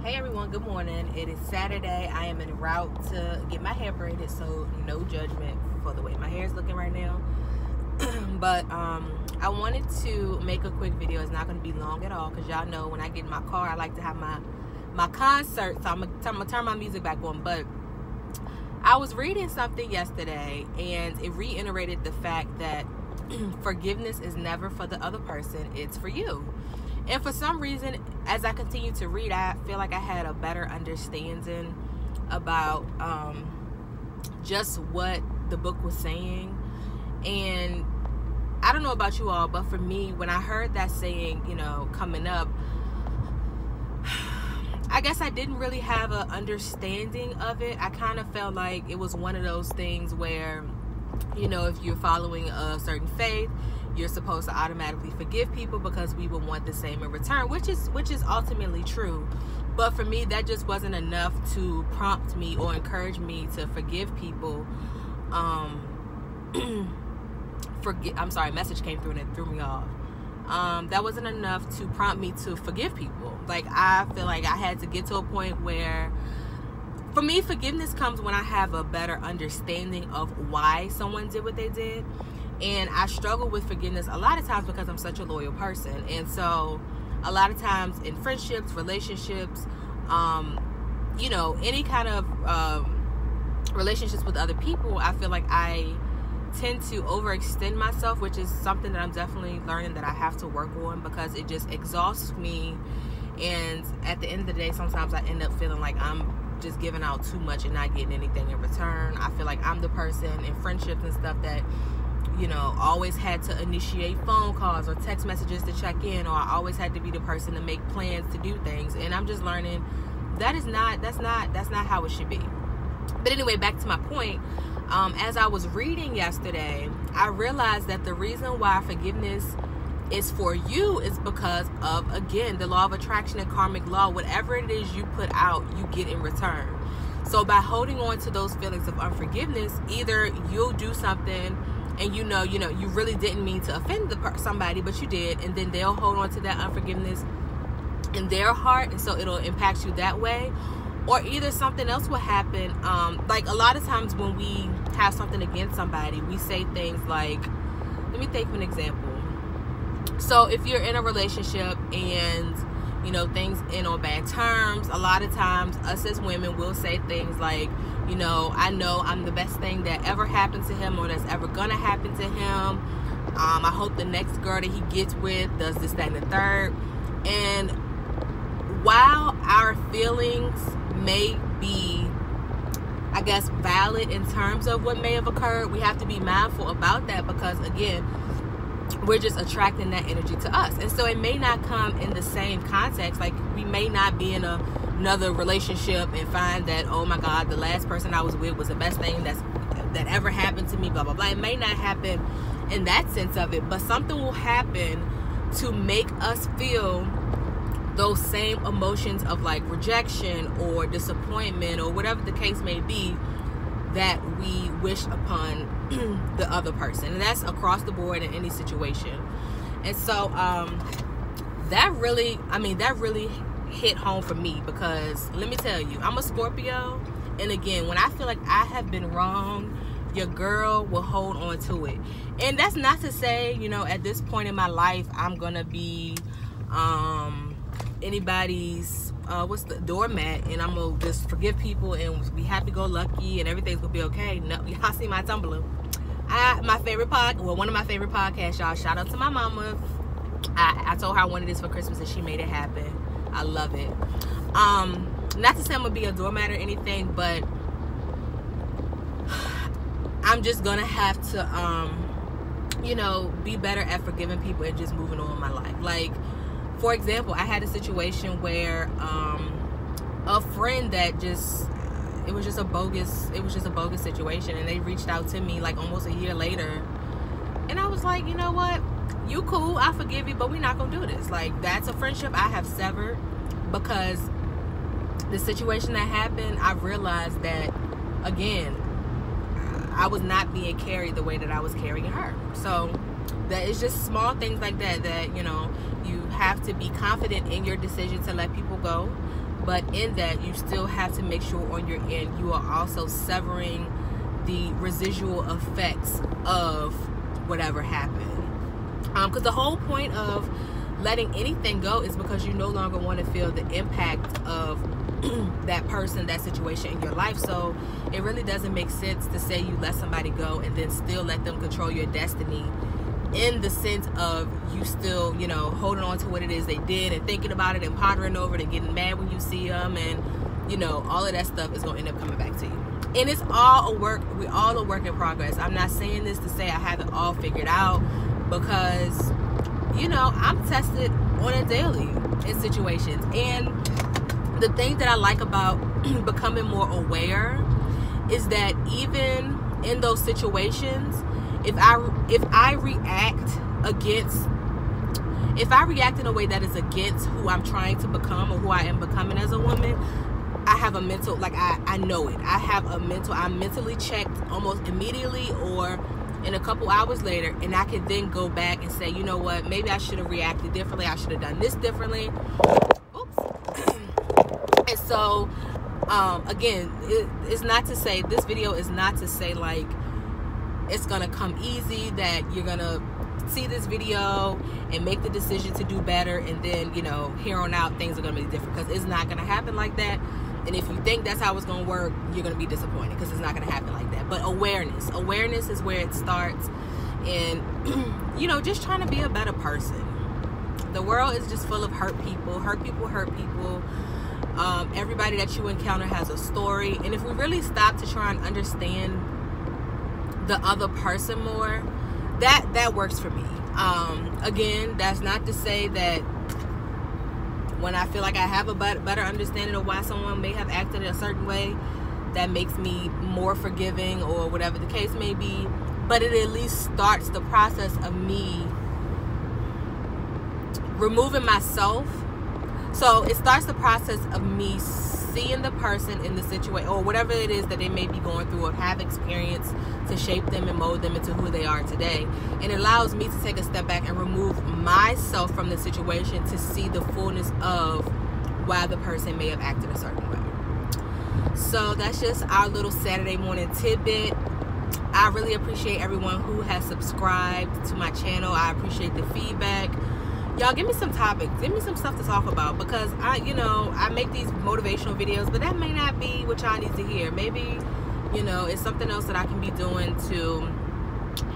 Hey everyone, good morning. It is Saturday. I am en route to get my hair braided, so no judgment for the way my hair is looking right now. But I wanted to make a quick video. It's not going to be long at all because y'all know when I get in my car, I like to have my concert, so I'm gonna turn my music back on. But I was reading something yesterday and it reiterated the fact that forgiveness is never for the other person, it's for you. And for some reason, as I continue to read, I feel like I had a better understanding about just what the book was saying. And I don't know about you all, but for me, when I heard that saying, coming up, I guess I didn't really have an understanding of it. I kind of felt like it was one of those things where, if you're following a certain faith, you're supposed to automatically forgive people because we would want the same in return, which is ultimately true. But for me, that just wasn't enough to prompt me or encourage me to forgive people. Message came through and it threw me off. That wasn't enough to prompt me to forgive people. Like, I feel like I had to get to a point where, for me, forgiveness comes when I have a better understanding of why someone did what they did. And I struggle with forgiveness a lot of times because I'm such a loyal person. And so a lot of times in friendships, relationships, any kind of relationships with other people, I feel like I tend to overextend myself, which is something that I'm definitely learning that I have to work on because it just exhausts me. And at the end of the day, sometimes I end up feeling like I'm just giving out too much and not getting anything in return. I feel like I'm the person in friendships and stuff that always had to initiate phone calls or text messages to check in, or I always had to be the person to make plans to do things. And I'm just learning that's not how it should be. But anyway, back to my point. As I was reading yesterday, I realized that the reason why forgiveness is for you is because of, again, the law of attraction and karmic law. Whatever it is you put out, you get in return. So by holding on to those feelings of unforgiveness, either you'll do something and you really didn't mean to offend somebody, but you did, and then they'll hold on to that unforgiveness in their heart, and so it'll impact you that way. Or either something else will happen. Like a lot of times when we have something against somebody, we say things like, let me think of an example. So if you're in a relationship and things end on bad terms, a lot of times us as women will say things like, I know I'm the best thing that ever happened to him or that's ever gonna happen to him. I hope the next girl that he gets with does this, that, and the third. And while our feelings may be, I guess, valid in terms of what may have occurred, we have to be mindful about that because, again, we're just attracting that energy to us. And so it may not come in the same context. Like, we may not be in another relationship and find that, oh my God, the last person I was with was the best thing that ever happened to me, blah, blah, blah. It may not happen in that sense of it, but something will happen to make us feel those same emotions of like rejection or disappointment or whatever the case may be that we wish upon the other person. And that's across the board in any situation. And so that really hit home for me because let me tell you, I'm a Scorpio, and again, when I feel like I have been wrong, your girl will hold on to it. And that's not to say, at this point in my life, I'm gonna be anybody's doormat and I'm gonna just forgive people and be happy-go-lucky and everything's gonna be okay. No, y'all see my Tumblr. One of my favorite podcasts, y'all. Shout out to my mama. I told her I wanted this for Christmas and she made it happen. I love it. Not to say I'm gonna be a doormat or anything, but I'm just gonna have to be better at forgiving people and just moving on in my life. Like, for example, I had a situation where a friend that it was just a bogus situation, and they reached out to me like almost a year later, and I was like, you know what, you cool, I forgive you, but we're not gonna do this. Like, that's a friendship I have severed because the situation that happened, I realized that, again, I was not being carried the way that I was carrying her. So that it's just small things like that you have to be confident in your decision to let people go, But in that, you still have to make sure on your end you are also severing the residual effects of whatever happened. Because the whole point of letting anything go is because you no longer want to feel the impact of that person, that situation in your life. So it really doesn't make sense to say you let somebody go and then still let them control your destiny, in the sense of you still, you know, holding on to what it is they did and thinking about it and pondering over it and getting mad when you see them, and you know, all of that stuff is going to end up coming back to you. And it's all a work, we all a work in progress. I'm not saying this to say I have it all figured out, because you know, I'm tested on a daily in situations. And the thing that I like about becoming more aware is that even in those situations, if I react in a way that is against who I'm trying to become or who I am becoming as a woman, I have a mental, like I know it. I'm mentally checked almost immediately or in a couple hours later, and I can then go back and say, you know what, maybe I should have reacted differently. I should have done this differently. Oops. And so, again, it's not to say, this video is not to say like it's gonna come easy, that you're gonna see this video and make the decision to do better, and then, you know, here on out things are gonna be different, because it's not gonna happen like that. And if you think that's how it's gonna work, you're gonna be disappointed, because it's not gonna happen like that. But awareness is where it starts. And you know, just trying to be a better person. The world is just full of hurt people. Everybody that you encounter has a story, and if we really stop to try and understand the other person more, that works for me. Again, that's not to say that when I feel like I have a better understanding of why someone may have acted in a certain way, that makes me more forgiving or whatever the case may be. But it at least starts the process of me removing myself. So it starts the process of me seeing the person in the situation or whatever it is that they may be going through or have experienced to shape them and mold them into who they are today. And it allows me to take a step back and remove myself from the situation to see the fullness of why the person may have acted a certain way. So that's just our little Saturday morning tidbit. I really appreciate everyone who has subscribed to my channel. I appreciate the feedback. Y'all give me some topics, give me some stuff to talk about, because I make these motivational videos, but that may not be what y'all need to hear. Maybe, you know, it's something else that I can be doing to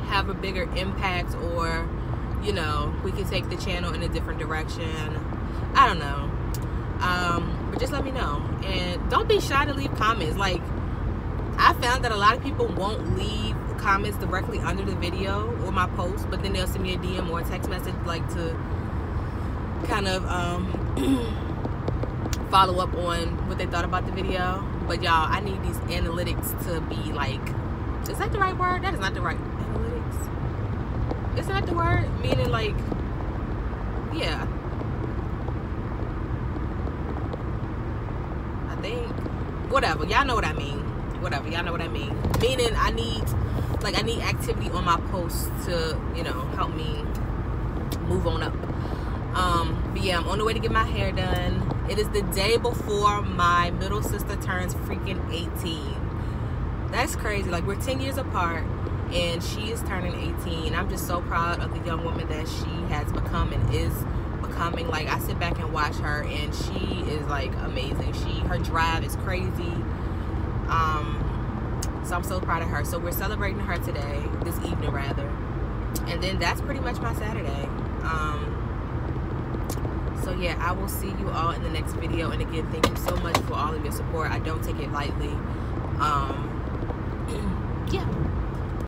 have a bigger impact, or, you know, we can take the channel in a different direction. I don't know. But just let me know. And don't be shy to leave comments. Like, I found that a lot of people won't leave comments directly under the video or my post, but then they'll send me a DM or a text message, like, to kind of follow up on what they thought about the video. But y'all, I need these analytics to be like, is that the right word? That is not the right analytics. Is that the word? Meaning, like, yeah, I think, whatever, y'all know what I mean. Whatever, y'all know what I mean. Meaning I need activity on my posts to, you know, help me move on up. But yeah, I'm on the way to get my hair done. It is the day before my middle sister turns freaking 18. That's crazy. Like, we're 10 years apart, and she is turning 18. I'm just so proud of the young woman that she has become and is becoming. Like, I sit back and watch her, and she is, like, amazing. Her drive is crazy. So I'm so proud of her. So we're celebrating her today, this evening rather, and then that's pretty much my Saturday. So yeah, I will see you all in the next video. And again, thank you so much for all of your support. I don't take it lightly. Yeah.